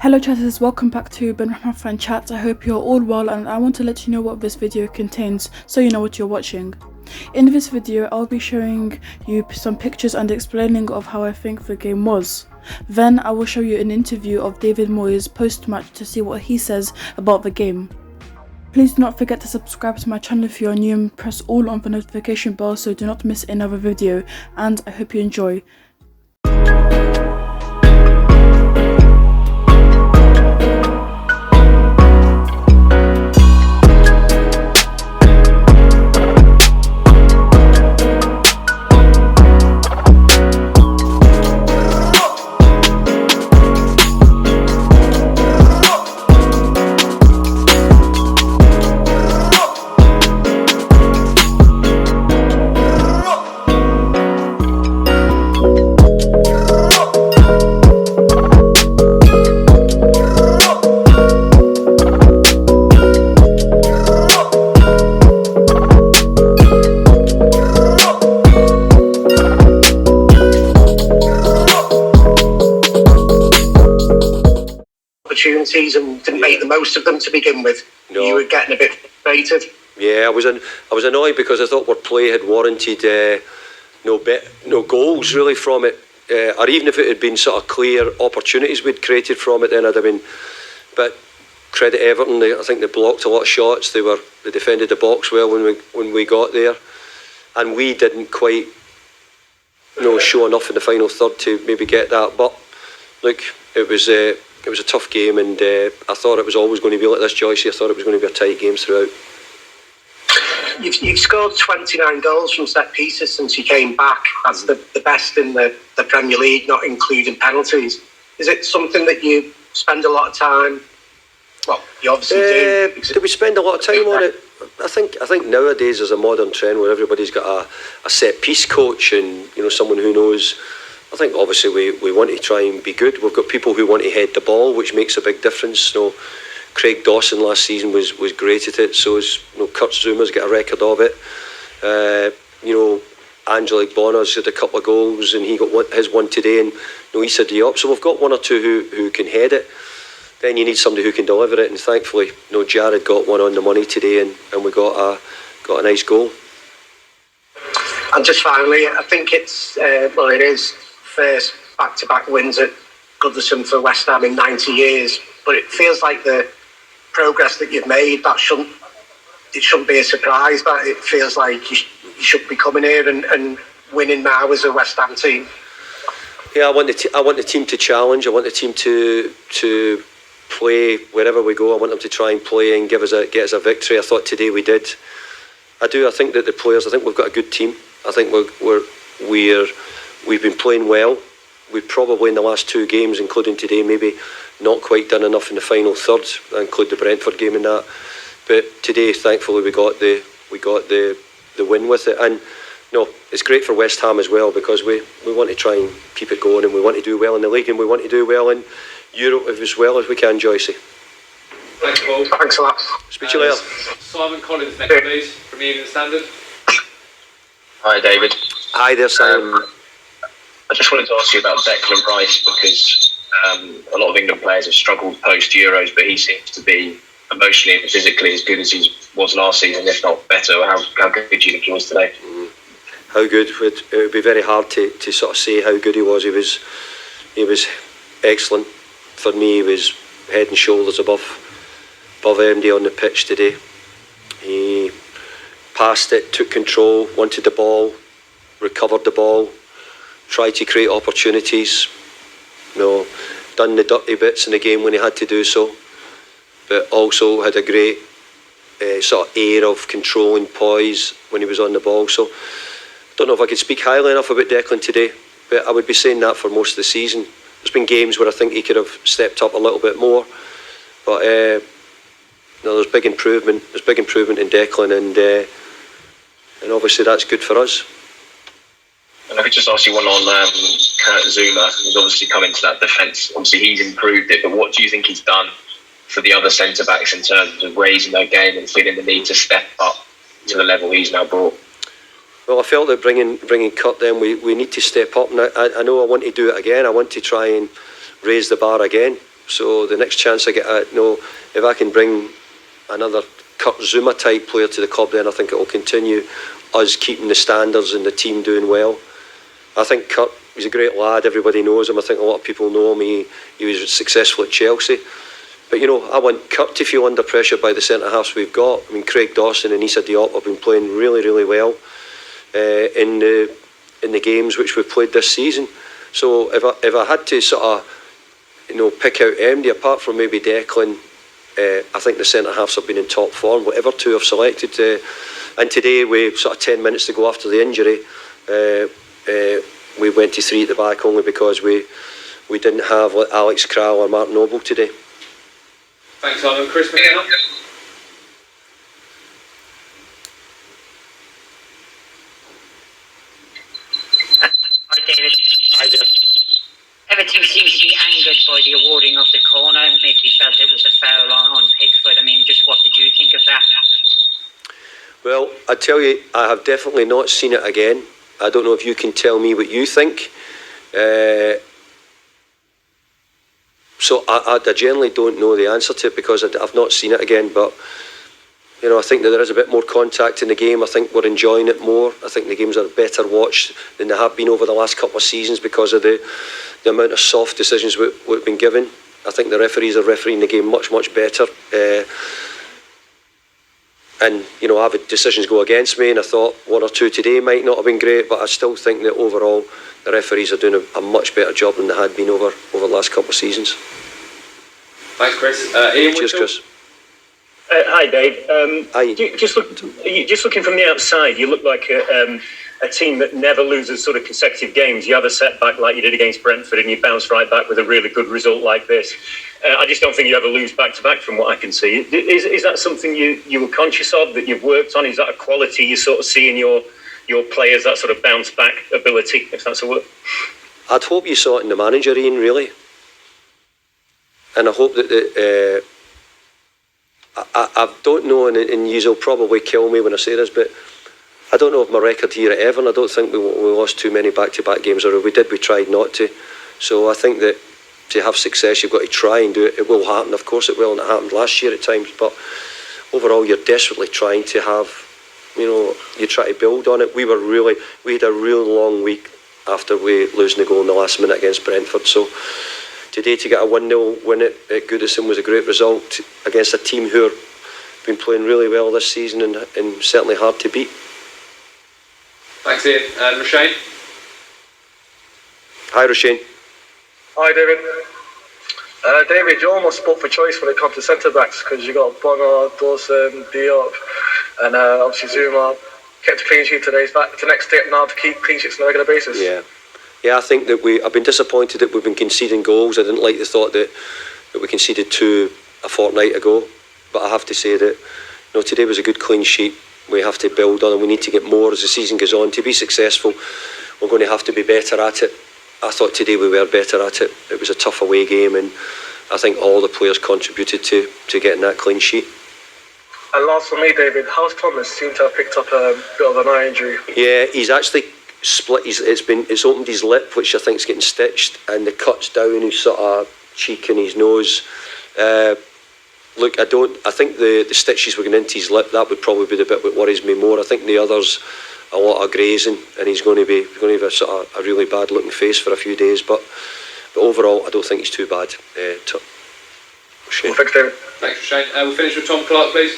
Hello chatters, welcome back to Ben Rahman Fan Chat. I hope you're all well, and I want to let you know what this video contains so you know what you're watching. In this video, I'll be showing you some pictures and explaining of how I think the game was. Then I will show you an interview of David Moyes post-match to see what he says about the game. Please do not forget to subscribe to my channel if you are new and press all on the notification bell so do not miss another video, and I hope you enjoy. Opportunities and didn't make the most of them to begin with. No. You were getting a bit frustrated. Yeah, I was annoyed because I thought our play had warranted no goals really from it, or even if it had been sort of clear opportunities we'd created from it, then I'd have been. But credit Everton, I think they blocked a lot of shots. They defended the box well when we got there, and we didn't quite show enough in the final third to maybe get that. But look, it was a tough game, and I thought it was always going to be like this, Joycey. I thought it was going to be a tight game throughout. You've scored 29 goals from set pieces since you came back. That's the best in the Premier League, not including penalties. Is it something that you spend a lot of time? Well, you obviously do. Do we spend a lot of time on it? I think nowadays there's a modern trend where everybody's got a set piece coach and someone who knows. I think obviously we want to try and be good. We've got people who want to head the ball, which makes a big difference. Craig Dawson last season was great at it. So is Kurt Zuma's got a record of it. Angelique Bonner's had a couple of goals, and he got his one today, and Issa Diop. So we've got one or two who can head it. Then you need somebody who can deliver it, and thankfully, Jared got one on the money today, and we got a nice goal. And just finally, I think it is first back-to-back wins at Goodison for West Ham in 90 years, but it feels like the progress that you've made, it shouldn't be a surprise. That it feels like you should be coming here and winning now as a West Ham team. Yeah, I want the team to challenge. I want the team to play wherever we go. I want them to try and play and get us a victory. I thought today we did. I think that the players, I think we've got a good team. I think we've been playing well. We've probably in the last two games, including today, maybe not quite done enough in the final third. I include the Brentford game in that. But today, thankfully, we got the win with it. And it's great for West Ham as well, because we want to try and keep it going, and we want to do well in the league, and we want to do well in Europe as well as we can, Joycey. Thanks, Paul. Thanks a lot. Speak to you later. Simon Collins next, please, from Evening Standard. Hi, David. Hi there, Simon. I just wanted to ask you about Declan Rice, because a lot of England players have struggled post-Euros, but he seems to be emotionally and physically as good as he was last season, if not better. How good do you think he was today? How good? It would be very hard to sort of say how good he was. He was excellent. For me, he was head and shoulders above MD on the pitch today. He passed it, took control, wanted the ball, recovered the ball, tried to create opportunities. Done the dirty bits in the game when he had to do so, but also had a great sort of air of control and poise when he was on the ball. So I don't know if I could speak highly enough about Declan today, but I would be saying that for most of the season. There's been games where I think he could have stepped up a little bit more, but there's big improvement. There's big improvement in Declan, and obviously that's good for us. And I could just ask you one on Kurt Zouma, who's obviously come into that defence. Obviously he's improved it, but what do you think he's done for the other centre-backs in terms of raising their game and feeling the need to step up to the level he's now brought? Well, I felt that bringing Kurt then, we need to step up. And I know I want to do it again. I want to try and raise the bar again. So the next chance I get, if I can bring another Kurt Zuma type player to the club, then I think it will continue us keeping the standards and the team doing well. I think Kurt, he's a great lad, everybody knows him. I think a lot of people know him. He was successful at Chelsea. But I want Kurt to feel under pressure by the centre-halves we've got. I mean, Craig Dawson and Issa Diop have been playing really, really well in the games which we've played this season. So if I had to sort of pick out MD, apart from maybe Declan, I think the centre-halves have been in top form, whatever two have selected. And today, we sort of 10 minutes to go after the injury, we went to three at the back only because we didn't have Alex Kral or Martin Noble today. Thanks, Simon. Chris McKenna. Hi, David. Hi there. Everton seems to be angered by the awarding of the corner. Maybe he felt it was a foul on Pickford. I mean, just what did you think of that? Well, I tell you, I have definitely not seen it again. I don't know if you can tell me what you think. So I generally don't know the answer to it because I've not seen it again. But I think that there is a bit more contact in the game. I think we're enjoying it more. I think the games are better watched than they have been over the last couple of seasons because of the amount of soft decisions we've been given. I think the referees are refereeing the game much, much better. And I've had decisions go against me, and I thought one or two today might not have been great, but I still think that overall the referees are doing a much better job than they had been over the last couple of seasons. Thanks, Chris. Ian, cheers, Chris. Hi, Dave. Hi. Just looking from the outside, you look like a team that never loses sort of consecutive games. You have a setback like you did against Brentford, and you bounce right back with a really good result like this. I just don't think you ever lose back-to-back from what I can see. Is that something you were conscious of, that you've worked on? Is that a quality you sort of see in your players, that sort of bounce-back ability, if that's a word? I'd hope you saw it in the manager, Ian, really. And I hope that I don't know, and you'll probably kill me when I say this, but I don't know if my record here at Everton, I don't think we lost too many back-to-back games, or if we did, we tried not to. So I think that to have success, you've got to try and do it. It will happen, of course it will, and it happened last year at times, but overall you're desperately trying to have, you try to build on it. We had a real long week after we losing the goal in the last minute against Brentford, so today to get a 1-0 win at Goodison was a great result against a team who have been playing really well this season and certainly hard to beat. Thanks, Ian. And Roshane. Hi, Roshane. Hi, David. David, you almost spoke for choice when it comes to centre-backs because you got Bonner, Dawson, Diop, and obviously Zuma kept a clean sheet today. Is that the next step now to keep clean sheets on a regular basis? Yeah, I think that I've been disappointed that we've been conceding goals. I didn't like the thought that we conceded 2 a fortnight ago, but I have to say that today was a good clean sheet. We have to build on, and we need to get more as the season goes on. To be successful, we're going to have to be better at it. I thought today we were better at it. It was a tough away game, and I think all the players contributed to getting that clean sheet. And last for me, David, how's Thomas? Seemed to have picked up a bit of an eye injury. Yeah, he's actually split. It's opened his lip, which I think is getting stitched, and the cuts down his sort of cheek and his nose. Look, I think the stitches were going into his lip. That would probably be the bit that worries me more. I think the others, a lot of grazing, and he's going to have a sort of a really bad looking face for a few days. But overall, I don't think he's too bad. Well, thanks, David. Thanks, Roshane. We'll finish with Tom Clark, please.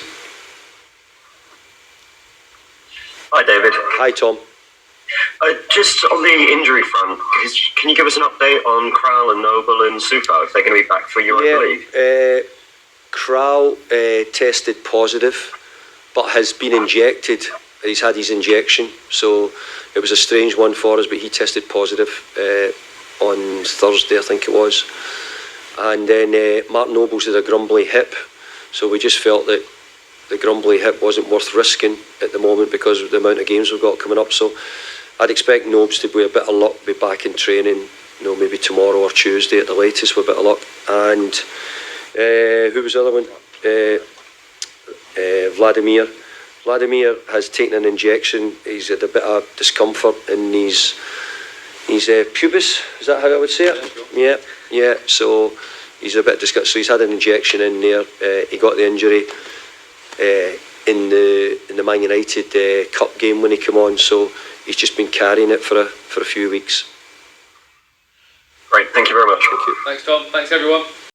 Hi, David. Hi, Tom. Just on the injury front, can you give us an update on Kral and Noble and Supo, if they're going to be back for Europa League? Kral tested positive, but has been injected. He's had his injection, so it was a strange one for us, but he tested positive on Thursday, I think it was. And then Martin Noble's had a grumbly hip, so we just felt that the grumbly hip wasn't worth risking at the moment because of the amount of games we've got coming up. So I'd expect Nobes to be a bit of luck, be back in training, maybe tomorrow or Tuesday at the latest with a bit of luck. And who was the other one? Vladimir. Vladimir has taken an injection. He's had a bit of discomfort in his pubis. Is that how I would say it? Yeah. So he's a bit disgusted. So he's had an injection in there. He got the injury in the Man United Cup game when he came on. So he's just been carrying it for a few weeks. Right, thank you very much. Thank you. Thanks, Tom. Thanks, everyone.